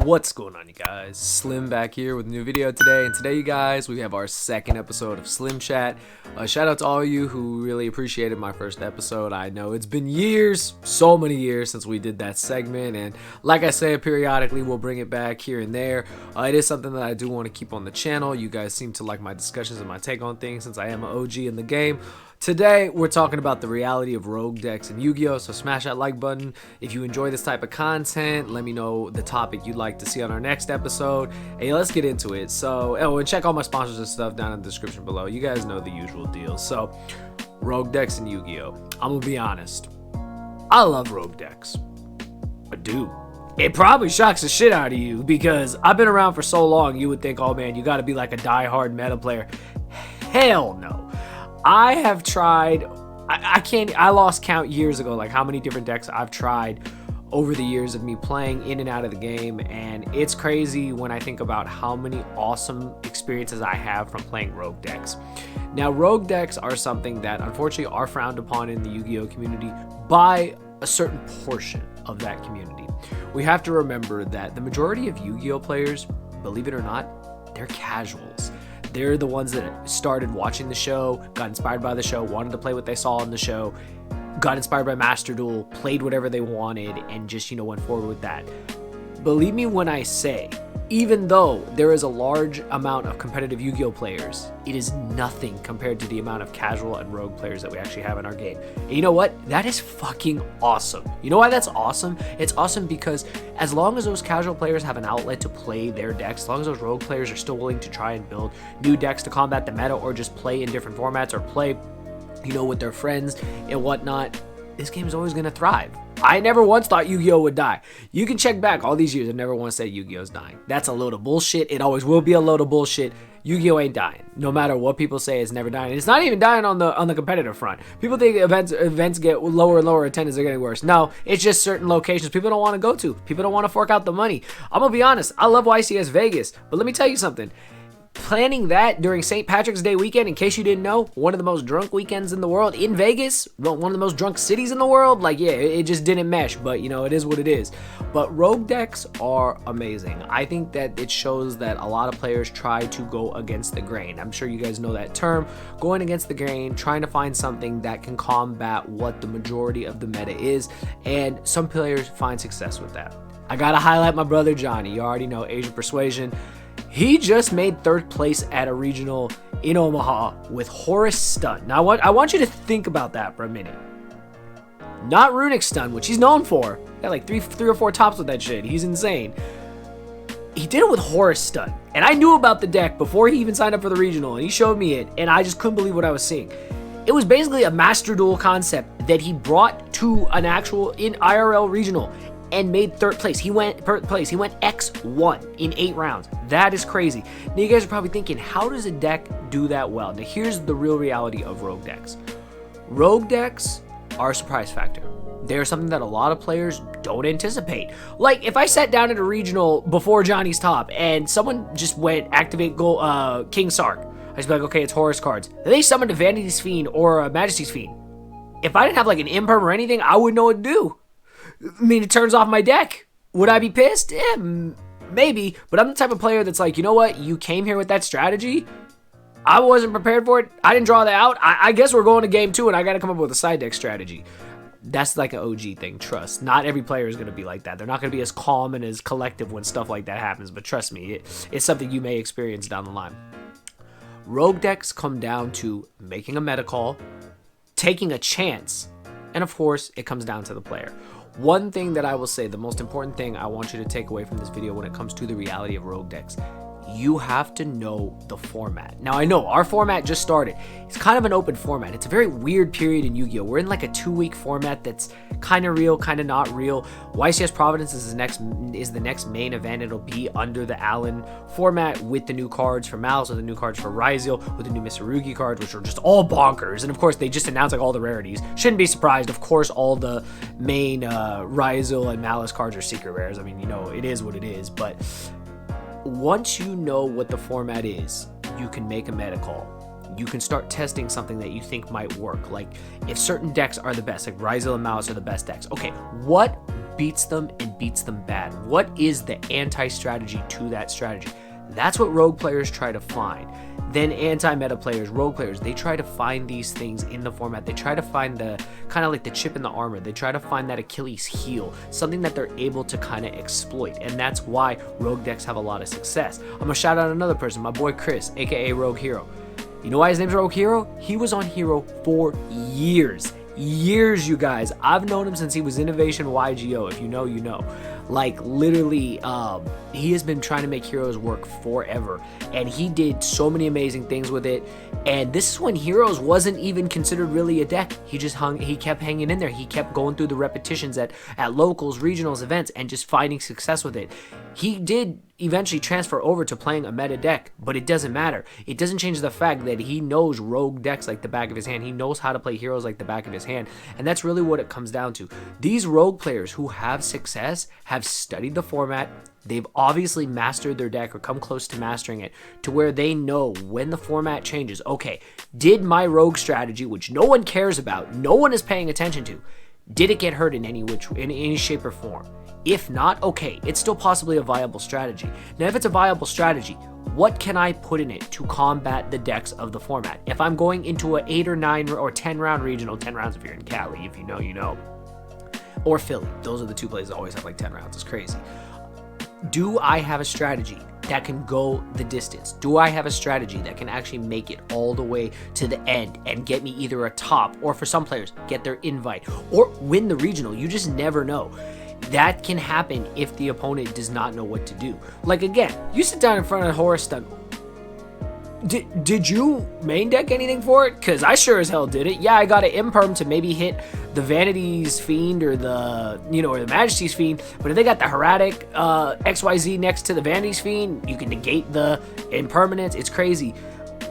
What's going on, you guys? Slim back here with a new video today, and today, you guys, we have our second episode of Slim Chat. Shout out to all of you who really appreciated my first episode. I know it's been years, so many years since we did that segment, and like I say, periodically we'll bring it back here and there. It is something that I do want to keep on the channel. You guys seem to like my discussions and my take on things since I am an OG in the game. Today, we're talking about the reality of rogue decks and Yu-Gi-Oh! So smash that like button. If you enjoy this type of content, let me know the topic you'd like to see on our next episode. Hey, let's get into it. So, and check all my sponsors and stuff down in the description below. You guys know the usual deal. So, rogue decks and Yu-Gi-Oh! I'm gonna be honest. I love rogue decks. I do. It probably shocks the shit out of you because I've been around for so long, you would think, oh man, you gotta be like a die-hard meta player. Hell no. I have tried, I lost count years ago, like how many different decks I've tried over the years of me playing in and out of the game, and it's crazy when I think about how many awesome experiences I have from playing rogue decks. Now, rogue decks are something that unfortunately are frowned upon in the Yu-Gi-Oh! Community by a certain portion of that community. We have to remember that the majority of Yu-Gi-Oh! Players, believe it or not, they're casuals. They're the ones that started watching the show, got inspired by the show, wanted to play what they saw on the show, got inspired by Master Duel, played whatever they wanted, and just, went forward with that. Believe me when I say, even though there is a large amount of competitive Yu-Gi-Oh! Players, it is nothing compared to the amount of casual and rogue players that we actually have in our game. And you know what? That is fucking awesome. You know why that's awesome? It's awesome because as long as those casual players have an outlet to play their decks, as long as those rogue players are still willing to try and build new decks to combat the meta or just play in different formats or play, with their friends and whatnot, this game is always going to thrive. I never once thought Yu-Gi-Oh! Would die. You can check back all these years. I never once said Yu-Gi-Oh's dying. That's a load of bullshit. It always will be a load of bullshit. Yu-Gi-Oh! Ain't dying. No matter what people say, it's never dying. It's not even dying on the competitive front. People think events get lower and lower attendance, they're getting worse. No, it's just certain locations people don't want to go to. People don't want to fork out the money. I'm going to be honest. I love YCS Vegas. But let me tell you something. Planning that during St. Patrick's Day weekend, in case you didn't know, one of the most drunk weekends in the world in Vegas, one of the most drunk cities in the world, it just didn't mesh, but it is what it is. But rogue decks are amazing. I think that it shows that a lot of players try to go against the grain. I'm sure you guys know that term, going against the grain, trying to find something that can combat what the majority of the meta is, and some players find success with that. I gotta highlight my brother Johnny. You already know Asian Persuasion. He just made third place at a regional in Omaha with Horus Stun. Now, I want you to think about that for a minute. Not Runic Stun, which he's known for. He got like three or four tops with that shit. He's insane. He did it with Horus Stun. And I knew about the deck before he even signed up for the regional. And he showed me it. And I just couldn't believe what I was seeing. It was basically a Master Duel concept that he brought to an actual in IRL regional. And made third place. He went X1 in 8 rounds. That is crazy. Now you guys are probably thinking, how does a deck do that well? Now here's the real reality of rogue decks. Rogue decks are a surprise factor. They're something that a lot of players don't anticipate. Like if I sat down at a regional before Johnny's top and someone just went activate King Sark, I'd just be like, okay, it's Horus cards. They summoned a Vanity's Fiend or a Majesty's Fiend. If I didn't have like an imperm or anything, I wouldn't know what to do. I mean, it turns off my deck. Would I be pissed? Yeah, maybe. But I'm the type of player that's like, you know what? You came here with that strategy. I wasn't prepared for it. I didn't draw that out. I guess we're going to game 2, and I got to come up with a side deck strategy. That's like an OG thing. Trust. Not every player is going to be like that. They're not going to be as calm and as collective when stuff like that happens. But trust me, it's something you may experience down the line. Rogue decks come down to making a meta call, taking a chance, and of course, it comes down to the player. One thing that I will say, the most important thing I want you to take away from this video when it comes to the reality of rogue decks, you have to know the format. Now, I know our format just started. It's kind of an open format. It's a very weird period in Yu-Gi-Oh! We're in like a 2-week format that's kind of real, kind of not real. YCS Providence is the next main event. It'll be under the Allen format with the new cards for Malice, with the new cards for Ryziel, with the new Mitsurugi cards, which are just all bonkers. And of course, they just announced like all the rarities. Shouldn't be surprised. Of course, all the main Ryziel and Malice cards are secret rares. I mean, it is what it is. But once you know what the format is, you can make a meta call. You can start testing something that you think might work. Like if certain decks are the best, like Ryziel and Malice are the best decks. Okay, what beats them and beats them bad? What is the anti-strategy to that strategy? That's what rogue players try to find. Then anti-meta players, rogue players, they try to find these things in the format. They try to find the kind of like the chip in the armor. They try to find that Achilles heel, something that they're able to kind of exploit. And that's why rogue decks have a lot of success. I'm gonna shout out another person, my boy Chris, aka Rogue Hero. You know why his name's Rogue Hero? He was on Hero for years, you guys. I've known him since he was Innovation Yugioh. If you know, you know. Like literally, he has been trying to make Heroes work forever, and he did so many amazing things with it. And this is when Heroes wasn't even considered really a deck. He kept hanging in there. He kept going through the repetitions at locals, regionals, events, and just finding success with it. He did eventually transfer over to playing a meta deck, but it doesn't matter. It doesn't change the fact that he knows rogue decks like the back of his hand. He knows how to play Heroes like the back of his hand, and that's really what it comes down to. These rogue players who have success have studied the format. They've obviously mastered their deck or come close to mastering it to where they know when the format changes. Okay, did my rogue strategy, which no one cares about, no one is paying attention to, did it get hurt in any shape or form? If not, okay, it's still possibly a viable strategy. Now, if it's a viable strategy, what can I put in it to combat the decks of the format? If I'm going into an 8 or 9 or 10 round regional, 10 rounds if you're in Cali, if you know, you know, or Philly. Those are the two places that always have like 10 rounds. It's crazy. Do I have a strategy that can go the distance? Do I have a strategy that can actually make it all the way to the end and get me either a top, or for some players, get their invite, or win the regional? You just never know. That can happen if the opponent does not know what to do. Like again, you sit down in front of Horus Stun. Did you main deck anything for it? Because I sure as hell did it. Yeah, I got an imperm to maybe hit the Vanity's Fiend or the, or the Majesty's Fiend. But if they got the Heretic XYZ next to the Vanity's Fiend, you can negate the impermanence. It's crazy.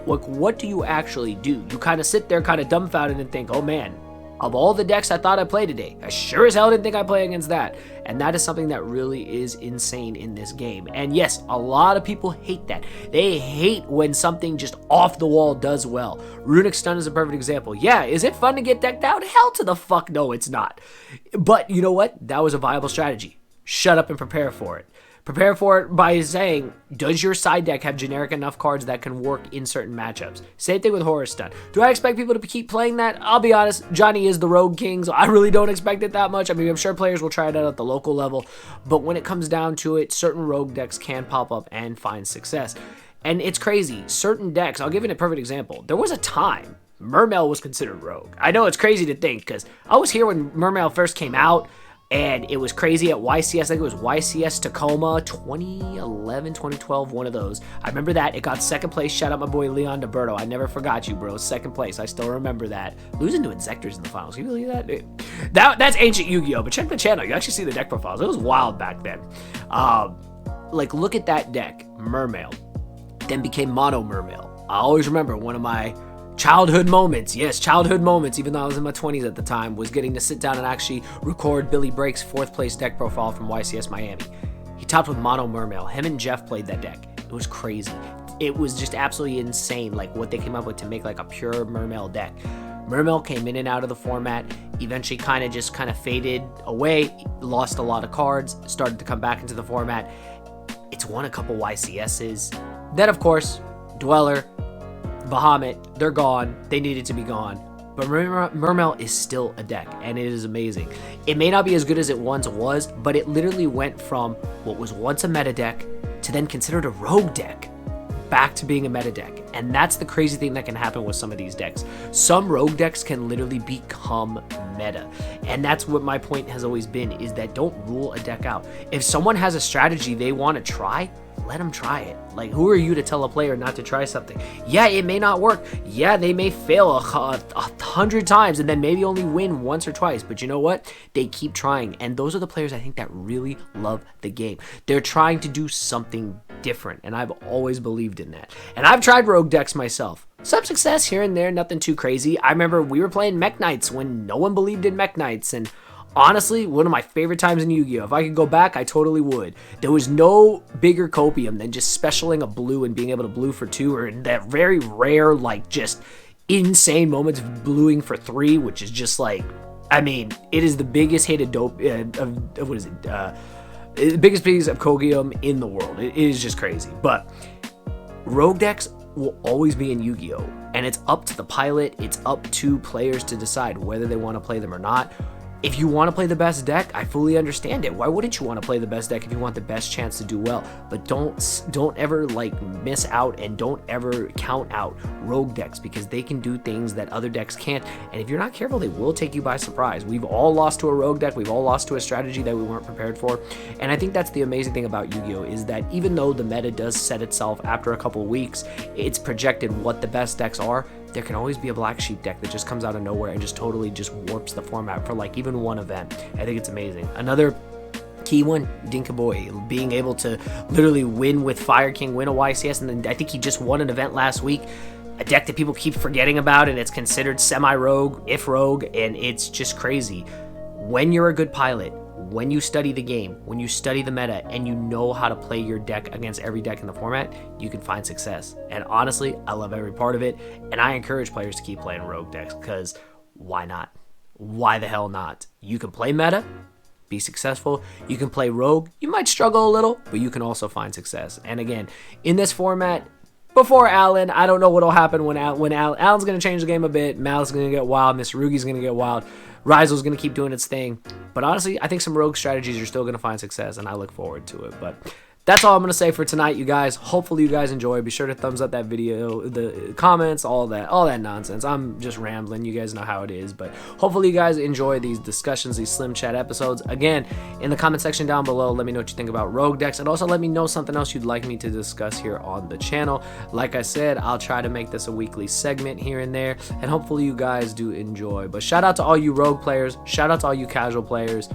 Like, what do you actually do? You kind of sit there kind of dumbfounded and think, oh man, of all the decks I thought I played today, I sure as hell didn't think I'd play against that. And that is something that really is insane in this game. And yes, a lot of people hate that. They hate when something just off the wall does well. Runic Stun is a perfect example. Yeah, is it fun to get decked out? Hell to the fuck no, it's not. But you know what? That was a viable strategy. Shut up and prepare for it. Prepare for it by saying, does your side deck have generic enough cards that can work in certain matchups? Same thing with Horus Stun. Do I expect people to keep playing that? I'll be honest, Johnny is the Rogue King, so I really don't expect it that much. I mean, I'm sure players will try it out at the local level, but when it comes down to it, certain Rogue decks can pop up and find success. And it's crazy. Certain decks, I'll give it a perfect example. There was a time Mermail was considered Rogue. I know it's crazy to think, because I was here when Mermail first came out, and it was crazy at YCS. I think it was YCS Tacoma 2011, 2012, one of those. I remember that. It got second place. Shout out my boy Leon DeBerto. I never forgot you, bro. Second place. I still remember that. Losing to Insectors in the finals. Can you believe that? That's ancient Yu-Gi-Oh! But check the channel. You actually see the deck profiles. It was wild back then. Like, look at that deck. Mermail. Then became Mono Mermail. I always remember one of my childhood moments, yes, childhood moments, even though I was in my 20s at the time, was getting to sit down and actually record Billy Break's 4th place deck profile from YCS Miami. He topped with Mono Mermail. Him and Jeff played that deck. It was crazy. It was just absolutely insane, like what they came up with to make like a pure Mermail deck. Mermail came in and out of the format, eventually kind of faded away, lost a lot of cards, started to come back into the format. It's won a couple YCSs. Then, of course, Dweller, Bahamut, they're gone. They needed to be gone. But Mermail is still a deck, and it is amazing. It may not be as good as it once was, but it literally went from what was once a meta deck to then considered a rogue deck back to being a meta deck. And that's the crazy thing that can happen with some of these decks. Some rogue decks can literally become meta. And that's what my point has always been, is that don't rule a deck out. If someone has a strategy they want to try, let them try it. Like, who are you to tell a player not to try something? Yeah, it may not work. Yeah, they may fail 100 times and then maybe only win once or twice. But you know what? They keep trying. And those are the players I think that really love the game. They're trying to do something different. And I've always believed in that. And I've tried rogue decks myself. Some success here and there, nothing too crazy. I remember we were playing Mech Knights when no one believed in Mech Knights, and honestly, one of my favorite times in Yu-Gi-Oh! If I could go back, I totally would. There was no bigger copium than just specialing a blue and being able to blue for 2, or that very rare, like, just insane moments of bluing for 3, which is just like I mean, it is the biggest hated dope what is it? The biggest piece of Kogium in the world. It is just crazy. But rogue decks will always be in Yu-Gi-Oh! And it's up to the pilot, it's up to players to decide whether they want to play them or not. If you want to play the best deck, I fully understand it. Why wouldn't you want to play the best deck if you want the best chance to do well? But don't ever like miss out, and don't ever count out rogue decks, because they can do things that other decks can't. And if you're not careful, they will take you by surprise. We've all lost to a rogue deck. We've all lost to a strategy that we weren't prepared for. And I think that's the amazing thing about Yu-Gi-Oh! Is that even though the meta does set itself after a couple weeks, it's projected what the best decks are. There can always be a black sheep deck that just comes out of nowhere and just totally just warps the format for like even one event. I think it's amazing. Another key one, Dinka Boy, being able to literally win with Fire King, win a YCS, and then I think he just won an event last week. A deck that people keep forgetting about, and it's considered semi-rogue, if rogue, and it's just crazy. When you're a good pilot, when you study the game, when you study the meta, and you know how to play your deck against every deck in the format, you can find success. And honestly, I love every part of it, and I encourage players to keep playing rogue decks, because why not? Why the hell not? You can play meta, be successful. You can play rogue. You might struggle a little, but you can also find success. And again, in this format, before Alan, I don't know what'll happen when Alan's going to change the game a bit. Mal's going to get wild. Mr. Rugi's going to get wild. Rizel's going to keep doing its thing. But honestly, I think some rogue strategies are still going to find success, and I look forward to it. But that's all I'm going to say for tonight, you guys. Hopefully you guys enjoy. Be sure to thumbs up that video, the comments, all that nonsense. I'm just rambling. You guys know how it is. But hopefully you guys enjoy these discussions, these Slim Chat episodes. Again, in the comment section down below, let me know what you think about rogue decks. And also let me know something else you'd like me to discuss here on the channel. Like I said, I'll try to make this a weekly segment here and there. And hopefully you guys do enjoy. But shout out to all you rogue players. Shout out to all you casual players.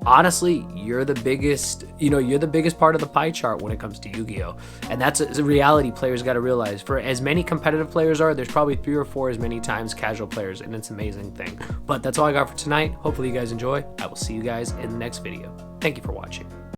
Honestly, you're the biggest part of the pie chart when it comes to Yu-Gi-Oh! And that's a reality players got to realize. For as many competitive players are, there's probably 3 or 4 as many times casual players, and it's an amazing thing. But that's all I got for tonight. Hopefully you guys enjoy. I will see you guys in the next video. Thank you for watching.